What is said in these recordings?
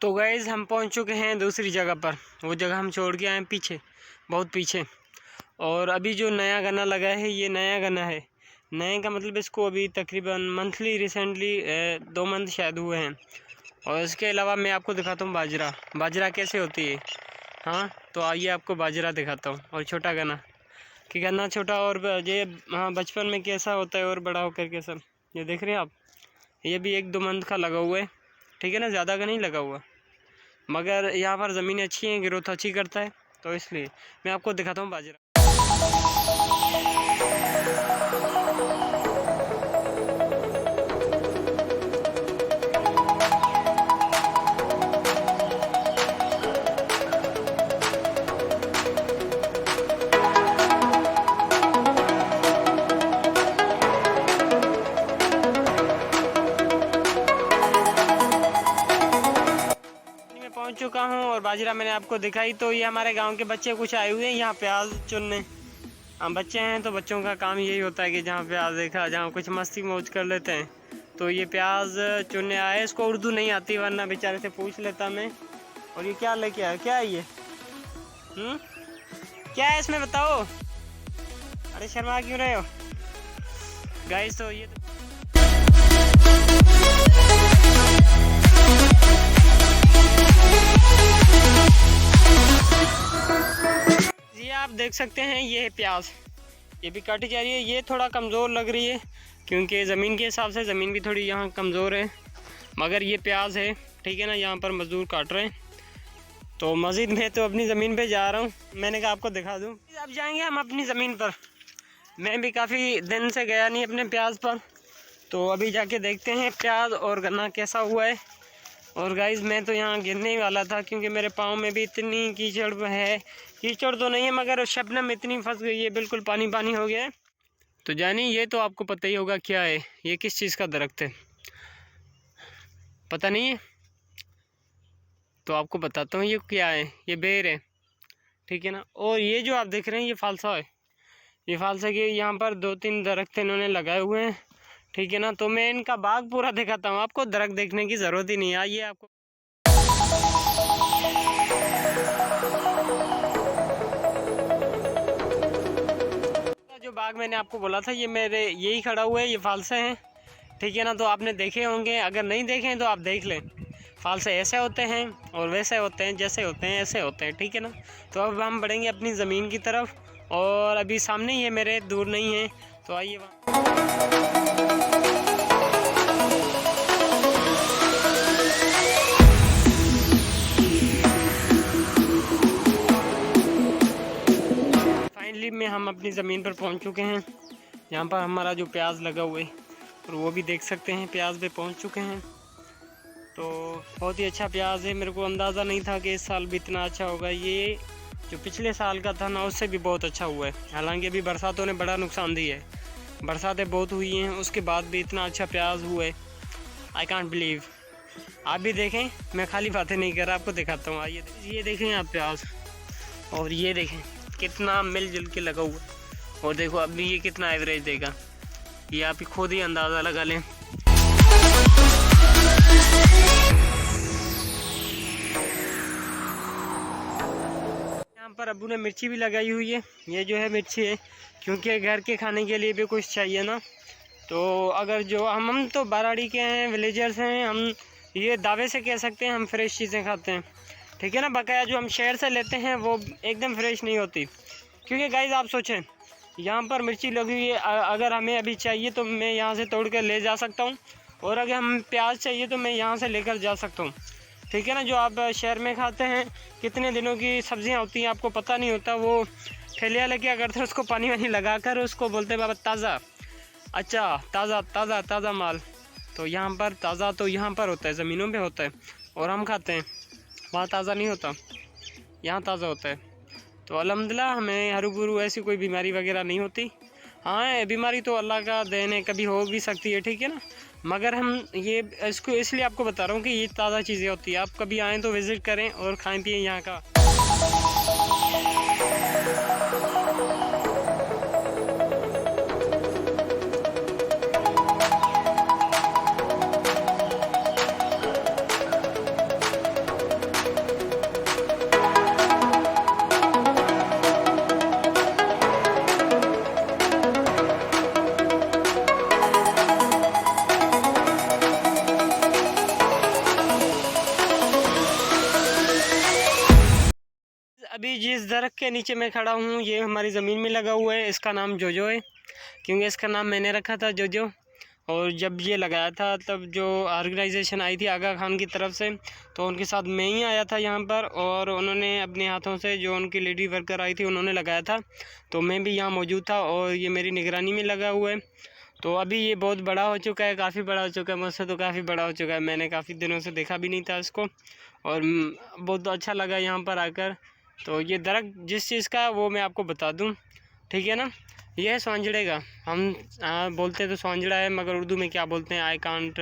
तो गाइस हम पहुंच चुके हैं दूसरी जगह पर। वो जगह हम छोड़ के आए पीछे, बहुत पीछे। और अभी जो नया गाना लगा है ये नया गाना है। नए का मतलब इसको अभी तकरीबन रिसेंटली 2 मंथ शायद हुए हैं। और इसके अलावा मैं आपको दिखाता हूँ बाजरा कैसे होती है। हाँ तो आइए आपको बाजरा दिखाता हूँ। और छोटा गाना कि गाना छोटा और ये हाँ बचपन में कैसा होता है और बड़ा होकर कैसा। ये देख रहे हैं आप, ये भी 1-2 मंथ का लगा हुआ है, ठीक है ना, ज़्यादा का नहीं लगा हुआ। मगर यहाँ पर ज़मीन अच्छी है, ग्रोथ अच्छी करता है, तो इसलिए मैं आपको दिखाता हूँ बाजरा। पहुंच चुका हूं और बाजरा मैंने आपको दिखाई। तो ये हमारे गांव के बच्चे कुछ आए हुए हैं यहाँ प्याज चुनने। हम बच्चे हैं तो बच्चों का काम यही होता है कि जहाँ प्याज देखा, जहाँ कुछ मस्ती मौज कर लेते हैं। तो ये प्याज चुनने आए। इसको उर्दू नहीं आती, वरना बेचारे से पूछ लेता मैं। और ये क्या लेके आया, क्या है ये? क्या है इसमें बताओ? अरे शर्मा क्यों रहे हो गाइस? तो ये आप देख सकते हैं ये है प्याज, ये भी काटी जा रही है। ये थोड़ा कमज़ोर लग रही है क्योंकि ज़मीन के हिसाब से ज़मीन भी थोड़ी यहाँ कमज़ोर है। मगर ये प्याज है, ठीक है ना। यहाँ पर मज़दूर काट रहे हैं। तो मज़ीद मैं तो अपनी ज़मीन पे जा रहा हूँ। मैंने कहा आपको दिखा दूँ। अब जाएंगे हम अपनी ज़मीन पर। मैं भी काफ़ी दिन से गया नहीं अपने प्याज पर, तो अभी जाके देखते हैं प्याज और गन्ना कैसा हुआ है। और गाइस मैं तो यहाँ गिरने ही वाला था क्योंकि मेरे पाँव में भी इतनी कीचड़ है। कीचड़ तो नहीं है मगर शबनम इतनी फंस गई है, बिल्कुल पानी पानी हो गया है। तो जानी ये तो आपको पता ही होगा क्या है, ये किस चीज़ का दरख्त है, पता नहीं है? तो आपको बताता हूँ ये क्या है। ये बेर है, ठीक है ना। और ये जो आप देख रहे हैं ये फालसा है। ये फालसा के यहाँ पर 2-3 दरख्त इन्होंने लगाए हुए हैं, ठीक है ना। तो मैं इनका बाग पूरा दिखाता हूँ आपको, दरख्त देखने की ज़रूरत ही नहीं है। आइए आपको जो बाग मैंने आपको बोला था ये मेरे यही खड़ा हुआ है, ये फालसे हैं, ठीक है ना। तो आपने देखे होंगे, अगर नहीं देखे हैं तो आप देख लें। फालसे ऐसे होते हैं और वैसे होते हैं, जैसे होते हैं ऐसे होते हैं, ठीक है ना। तो अब हम बढ़ेंगे अपनी ज़मीन की तरफ और अभी सामने ही है मेरे, दूर नहीं है। तो आइए फाइनली में हम अपनी ज़मीन पर पहुंच चुके हैं। यहाँ पर हमारा जो प्याज लगा हुआ है और वो भी देख सकते हैं, प्याज पे पहुंच चुके हैं। तो बहुत ही अच्छा प्याज है। मेरे को अंदाज़ा नहीं था कि इस साल भी इतना अच्छा होगा। ये जो पिछले साल का था ना उससे भी बहुत अच्छा हुआ है। हालांकि अभी बरसातों ने बड़ा नुकसान दिया है, बरसातें बहुत हुई हैं, उसके बाद भी इतना अच्छा प्याज हुआ है। I can't believe. आप भी देखें, मैं खाली बातें नहीं कर रहा, आपको दिखाता हूँ। आइए ये देखें आप प्याज, और ये देखें कितना मिलजुल के लगा हुआ है। और देखो अभी ये कितना एवरेज देगा, ये आप खुद ही अंदाज़ा लगा लें। यहाँ पर अब्बू ने मिर्ची भी लगाई हुई है। ये जो है मिर्ची है क्योंकि घर के खाने के लिए भी कुछ चाहिए ना। तो अगर जो हम तो बाराड़ी के हैं, विलेजर्स हैं, हम ये दावे से कह सकते हैं हम फ्रेश चीज़ें खाते हैं, ठीक है ना। बकाया जो हम शहर से लेते हैं वो एकदम फ्रेश नहीं होती। क्योंकि गाइस आप सोचें, यहाँ पर मिर्ची लगी हुई है, अगर हमें अभी चाहिए तो मैं यहाँ से तोड़ कर ले जा सकता हूँ, और अगर हम प्याज चाहिए तो मैं यहाँ से लेकर जा सकता हूँ, ठीक है ना। जो आप शहर में खाते हैं कितने दिनों की सब्जियाँ होती हैं आपको पता नहीं होता। वो ठेलिया लेके क्या करते हैं, उसको पानी वानी लगा कर उसको बोलते हैं बाबा ताज़ा, अच्छा ताज़ा ताज़ा ताज़ा माल। तो यहाँ पर ताज़ा तो यहाँ पर होता है, ज़मीनों पे होता है, और हम खाते हैं। वहाँ ताज़ा नहीं होता, यहाँ ताज़ा होता है। तो अल्हम्दुलिल्लाह हमें हरू बुरू ऐसी कोई बीमारी वगैरह नहीं होती। हाँ बीमारी तो अल्लाह का देन है, कभी हो भी सकती है, ठीक है ना। मगर हम ये इसको इसलिए आपको बता रहा हूँ कि ये ताज़ा चीज़ें होती है। आप कभी आएँ तो विज़िट करें और खाएं पिएँ यहाँ का। अभी जिस दरख्त के नीचे मैं खड़ा हूँ ये हमारी ज़मीन में लगा हुआ है। इसका नाम जोजो है, क्योंकि इसका नाम मैंने रखा था जोजो। और जब ये लगाया था तब जो ऑर्गेनाइजेशन आई थी आगा खान की तरफ से, तो उनके साथ मैं ही आया था यहाँ पर, और उन्होंने अपने हाथों से जो उनकी लेडी वर्कर आई थी उन्होंने लगाया था, तो मैं भी यहाँ मौजूद था और ये मेरी निगरानी में लगा हुआ है। तो अभी ये बहुत बड़ा हो चुका है, काफ़ी बड़ा हो चुका है, मुझसे तो काफ़ी बड़ा हो चुका है। मैंने काफ़ी दिनों से देखा भी नहीं था इसको, और बहुत अच्छा लगा यहाँ पर आकर। तो ये दरख्त जिस चीज़ का वो मैं आपको बता दूँ, ठीक है ना। ये है स्वांजड़े का, हम बोलते तो स्वांजड़ा है, मगर उर्दू में क्या बोलते हैं आई कांट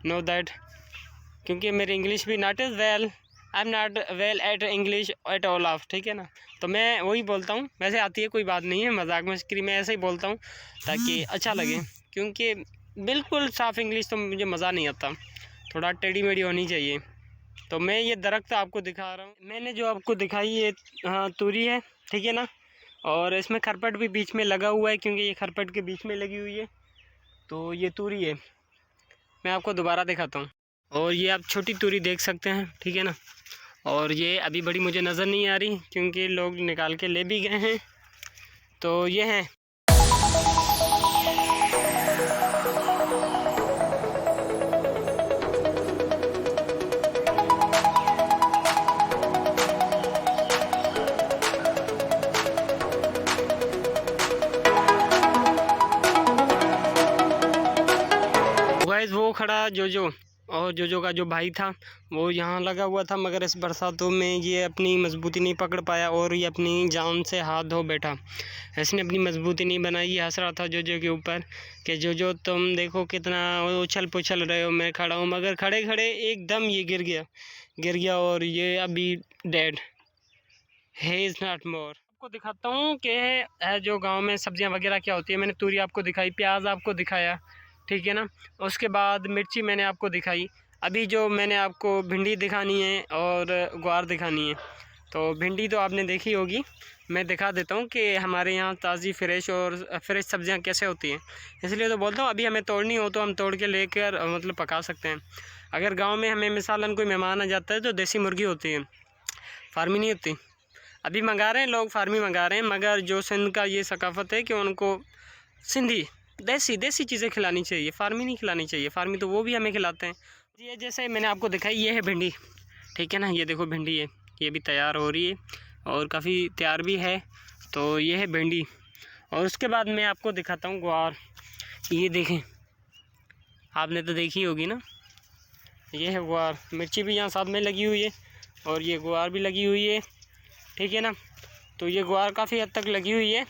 नो दैट, क्योंकि मेरी इंग्लिश भी not is well, I am not well at English at all of, ठीक है ना। तो मैं वही बोलता हूँ, वैसे आती है कोई बात नहीं है, मजाक मस्करी में ऐसे ही बोलता हूँ ताकि अच्छा लगे, क्योंकि बिल्कुल साफ़ इंग्लिश तो मुझे मज़ा नहीं आता, थोड़ा टेढ़ी मेढ़ी होनी चाहिए। तो मैं ये दरख्त आपको दिखा रहा हूँ, मैंने जो आपको दिखाई ये तूरी है, ठीक है ना। और इसमें खरपट भी बीच में लगा हुआ है, क्योंकि ये खरपट के बीच में लगी हुई है। तो ये तूरी है, मैं आपको दोबारा दिखाता हूँ। और ये आप छोटी तूरी देख सकते हैं, ठीक है ना। और ये अभी बड़ी मुझे नज़र नहीं आ रही, क्योंकि लोग निकाल के ले भी गए हैं। तो ये हैं गाइस, वो खड़ा जोजो, और जोजो का जो भाई था वो यहाँ लगा हुआ था, मगर इस बरसातों में ये अपनी मजबूती नहीं पकड़ पाया और ये अपनी जान से हाथ धो बैठा। इसने अपनी मजबूती नहीं बनाई। ये हंस रहा था जोजो के ऊपर कि जोजो तुम देखो कितना उछल पुछल रहे हो, मैं खड़ा हूँ, मगर खड़े खड़े एकदम ये गिर गया और ये अभी डेड है, इज़ नॉट मोर। आपको दिखाता हूँ कि जो गाँव में सब्जियाँ वगैरह क्या होती है। मैंने तूरी आपको दिखाई, प्याज आपको दिखाया, ठीक है ना। उसके बाद मिर्ची मैंने आपको दिखाई। अभी जो मैंने आपको भिंडी दिखानी है और ग्वार दिखानी है। तो भिंडी तो आपने देखी होगी, मैं दिखा देता हूँ कि हमारे यहाँ ताज़ी फ्रेश और फ्रेश सब्जियाँ कैसे होती हैं। इसलिए तो बोलता हूँ, अभी हमें तोड़नी हो तो हम तोड़ के लेकर मतलब पका सकते हैं। अगर गाँव में हमें मिसालन कोई मेहमान आ जाता है तो देसी मुर्गी होती है, फार्मी नहीं होती। अभी मंगा रहे हैं लोग, फार्मी मंगा रहे हैं, मगर जो सिंध का ये सकाफ़त है कि उनको सिंधी देसी चीज़ें खिलानी चाहिए, फार्मी नहीं खिलानी चाहिए। फार्मी तो वो भी हमें खिलाते हैं। ये जैसे मैंने आपको दिखाई, ये है भिंडी, ठीक है ना। ये देखो भिंडी है, ये भी तैयार हो रही है और काफ़ी तैयार भी है। तो ये है भिंडी। और उसके बाद मैं आपको दिखाता हूँ ग्वार। ये देखें, आपने तो देखी होगी ना, ये है ग्वार। मिर्ची भी यहाँ साथ में लगी हुई है और ये ग्वार भी लगी हुई है, ठीक है ना। तो ये ग्वार काफ़ी हद तक लगी हुई है,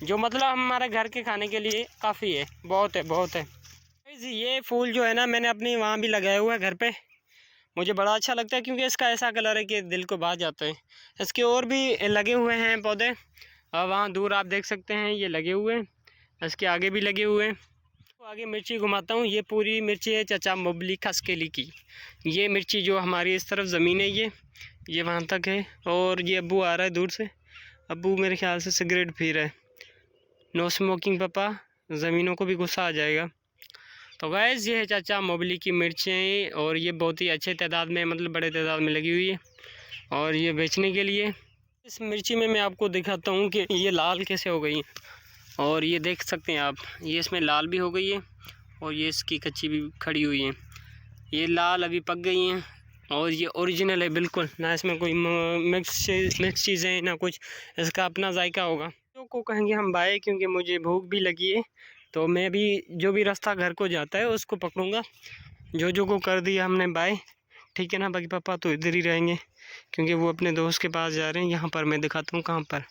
जो मतलब हमारे घर के खाने के लिए काफ़ी है, बहुत है। ये फूल जो है ना, मैंने अपनी वहाँ भी लगाया हुआ है घर पे। मुझे बड़ा अच्छा लगता है, क्योंकि इसका ऐसा कलर है कि दिल को भा जाता है। इसके और भी लगे हुए हैं पौधे, वहाँ दूर आप देख सकते हैं, ये लगे हुए हैं। इसके आगे भी लगे हुए हैं। तो आगे मिर्ची घुमाता हूँ। ये पूरी मिर्ची है चाचा मोबली खसकेली की। ये मिर्ची जो हमारी इस तरफ ज़मीन है, ये वहाँ तक है। और ये अब्बू आ रहा है दूर से, अब्बू मेरे ख्याल से सिगरेट पी रहा है। नो स्मोकिंग पापा, ज़मीनों को भी गुस्सा आ जाएगा। तो गैस, ये है चाचा मोबली की मिर्चें, और ये बहुत ही अच्छे तादाद में, मतलब बड़े तादाद में लगी हुई है और ये बेचने के लिए। इस मिर्ची में मैं आपको दिखाता हूँ कि ये लाल कैसे हो गई है। और ये देख सकते हैं आप, ये इसमें लाल भी हो गई है और ये इसकी कच्ची भी खड़ी हुई है। ये लाल अभी पक गई हैं और ये ओरिजिनल है बिल्कुल, ना इसमें कोई मिक्स चीज़ें ना कुछ, इसका अपना जायका होगा। तो को कहेंगे हम बाय, क्योंकि मुझे भूख भी लगी है। तो मैं भी जो भी रास्ता घर को जाता है उसको पकड़ूंगा। जो को कर दिया हमने बाय, ठीक है ना। बाकी पापा तो इधर ही रहेंगे, क्योंकि वो अपने दोस्त के पास जा रहे हैं। यहाँ पर मैं दिखाता हूँ कहाँ पर,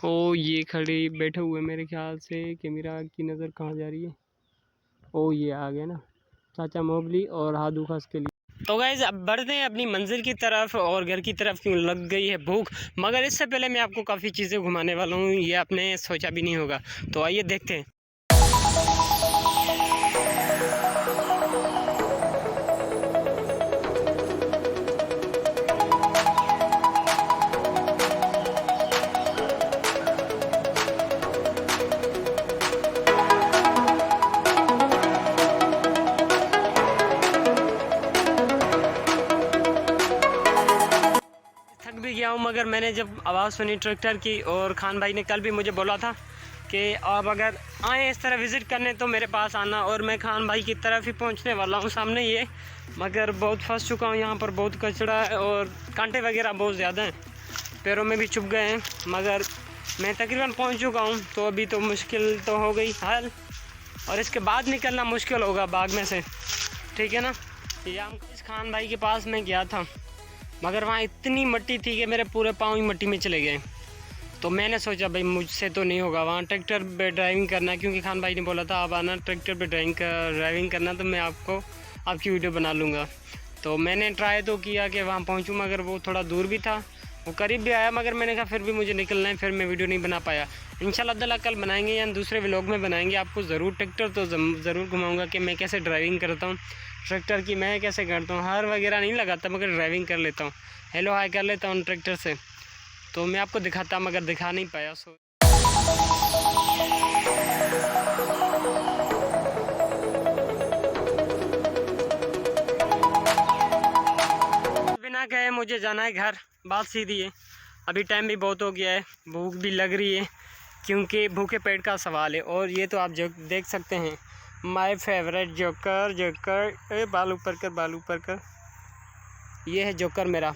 ओ ये खड़े बैठे हुए, मेरे ख्याल से कैमरा की नज़र कहाँ जा रही है, ओ ये आ गया ना चाचा मोबली और हादू खास के लिए। तो गाइज़, अब बढ़ते हैं अपनी मंजिल की तरफ और घर की तरफ, क्यों लग गई है भूख। मगर इससे पहले मैं आपको काफ़ी चीज़ें घुमाने वाला हूँ, ये आपने सोचा भी नहीं होगा। तो आइए देखते हैं। लिया हूँ, मगर मैंने जब आवाज़ सुनी ट्रैक्टर की, और खान भाई ने कल भी मुझे बोला था कि आप अगर आएँ इस तरह विज़िट करने तो मेरे पास आना, और मैं खान भाई की तरफ ही पहुँचने वाला हूँ सामने ये। मगर बहुत फंस चुका हूँ यहाँ पर, बहुत कचरा है और कांटे वगैरह बहुत ज़्यादा हैं, पैरों में भी चुभ गए हैं। मगर मैं तकरीबन पहुँच चुका हूँ, तो अभी तो मुश्किल तो हो गई हाल, और इसके बाद निकलना मुश्किल होगा बाग में से, ठीक है ना। ये हम इस खान भाई के पास मैं गया था, मगर वहाँ इतनी मिट्टी थी कि मेरे पूरे पाँव ही मिट्टी में चले गए। तो मैंने सोचा भाई मुझसे तो नहीं होगा वहाँ ट्रैक्टर पे ड्राइविंग करना, क्योंकि खान भाई ने बोला था आप आना ट्रैक्टर पे ड्राइविंग करना, तो मैं आपको आपकी वीडियो बना लूँगा। तो मैंने ट्राई तो किया कि वहाँ पहुँचूँ, मगर वो थोड़ा दूर भी था, वो करीब भी आया, मगर मैंने कहा फिर भी मुझे निकलना है, फिर मैं वीडियो नहीं बना पाया। इंशाल्लाह ताला कल बनाएंगे या दूसरे व्लॉग में बनाएंगे, आपको ज़रूर ट्रैक्टर तो ज़रूर घुमाऊँगा कि मैं कैसे ड्राइविंग करता हूँ ट्रैक्टर की, मैं कैसे करता हूँ। हार वगैरह नहीं लगाता, मगर ड्राइविंग कर लेता हूँ, हेलो हाय कर लेता हूँ ट्रैक्टर से। तो मैं आपको दिखाता, मगर दिखा नहीं पाया। सो बिना कहे मुझे जाना है घर, बात सीधी है। अभी टाइम भी बहुत हो गया है, भूख भी लग रही है, क्योंकि भूखे पेट का सवाल है। और ये तो आप जो देख सकते हैं माय फेवरेट जोकर, बाल ऊपर कर, बाल ऊपर कर, ये है जोकर मेरा।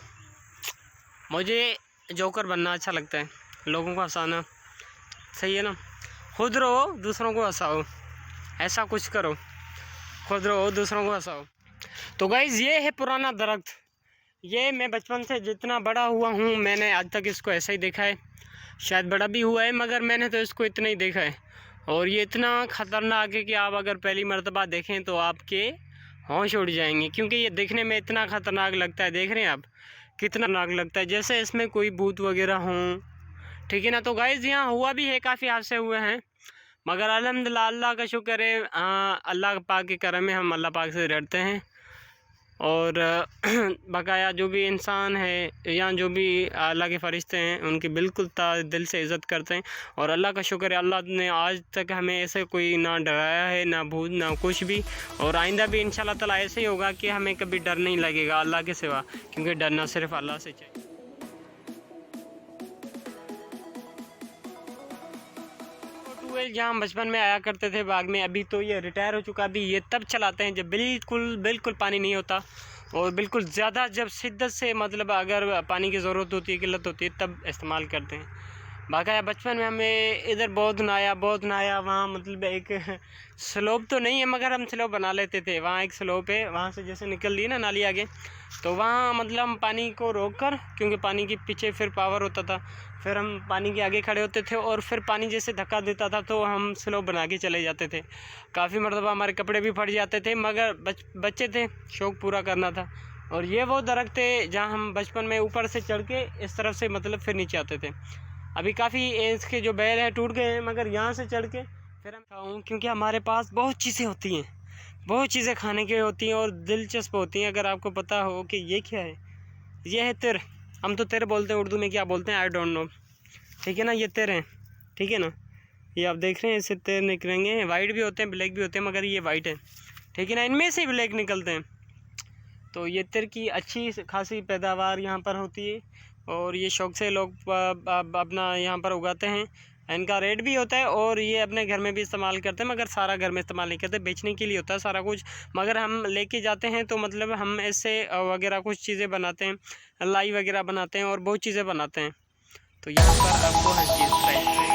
मुझे जोकर बनना अच्छा लगता है, लोगों को हंसाना, सही है ना। खुद रहो दूसरों को हंसाओ, ऐसा कुछ करो, खुद रहो दूसरों को हंसाओ। तो गाइज़ ये है पुराना दरख्त, ये मैं बचपन से जितना बड़ा हुआ हूँ मैंने आज तक इसको ऐसा ही देखा है, शायद बड़ा भी हुआ है, मगर मैंने तो इसको इतना ही देखा है। और ये इतना ख़तरनाक है कि आप अगर पहली मर्तबा देखें तो आपके होश उड़ जाएंगे, क्योंकि ये देखने में इतना ख़तरनाक लगता है। देख रहे हैं आप कितना नाक लगता है, जैसे इसमें कोई भूत वगैरह हों, ठीक है ना। तो गाइज़ यहाँ हुआ भी है, काफ़ी हादसे हुए हैं, मगर अल्हम्दुलिल्लाह अल्लाह का शुक्र है, अल्लाह पाक के करम में हम अल्लाह पाक से डरते हैं। और बकाया जो भी इंसान है या जो भी अल्लाह के फ़रिश्ते हैं उनकी बिल्कुल दिल से इज़्ज़त करते हैं। और अल्लाह का शुक्र है, अल्लाह ने आज तक हमें ऐसे कोई ना डराया है, ना भूत ना कुछ भी, और आइंदा भी इंशाल्लाह ताला ऐसे ही होगा कि हमें कभी डर नहीं लगेगा अल्लाह के सिवा, क्योंकि डरना सिर्फ अल्लाह से चाहिए। जहाँ हम बचपन में आया करते थे बाग में, अभी तो ये रिटायर हो चुका, अभी ये तब चलाते हैं जब बिल्कुल पानी नहीं होता, और बिल्कुल ज़्यादा जब शिद्दत से मतलब अगर पानी की ज़रूरत होती है, किल्लत होती है, तब इस्तेमाल करते हैं। बाकाया बचपन में हमें इधर बहुत नहाया, वहाँ मतलब एक स्लोप तो नहीं है, मगर हम स्लोप बना लेते थे। वहाँ एक स्लोप है, वहाँ से जैसे निकल ली ना नाली आगे, तो वहाँ मतलब हम पानी को रोक कर, क्योंकि पानी के पीछे फिर पावर होता था, फिर हम पानी के आगे खड़े होते थे, और फिर पानी जैसे धक्का देता था तो हम स्लोप बना के चले जाते थे। काफ़ी मरतबा हमारे कपड़े भी फट जाते थे, मगर बच्चे थे, शौक़ पूरा करना था। और ये वो दरख्त है जहाँ हम बचपन में ऊपर से चढ़ के इस तरफ से मतलब फिर नीचे आते थे। अभी काफ़ी इसके जो बैल हैं टूट गए हैं, मगर यहाँ से चढ़ के फिर हम खाऊँ, क्योंकि हमारे पास बहुत चीज़ें होती हैं, बहुत चीज़ें खाने की होती हैं और दिलचस्प होती हैं। अगर आपको पता हो कि ये क्या है, ये है तिर, हम तो तिर बोलते हैं, उर्दू में क्या बोलते हैं आई डोंट नो, ठीक है ना। ये तिर हैं, ठीक है ना, ये आप देख रहे हैं, इससे तिर निकलेंगे, वाइट भी होते हैं ब्लैक भी होते हैं, मगर ये वाइट है, ठीक है ना, इनमें से ब्लैक निकलते हैं। तो ये तिर की अच्छी खासी पैदावार यहाँ पर होती है, और ये शौक़ से लोग अपना यहाँ पर उगाते हैं। इनका रेट भी होता है, और ये अपने घर में भी इस्तेमाल करते हैं, मगर सारा घर में इस्तेमाल नहीं करते, बेचने के लिए होता है सारा कुछ। मगर हम लेके जाते हैं तो मतलब हम इससे वगैरह कुछ चीज़ें बनाते हैं, लाई वगैरह बनाते हैं और बहुत चीज़ें बनाते हैं। तो यहाँ पर आपको हर चीज़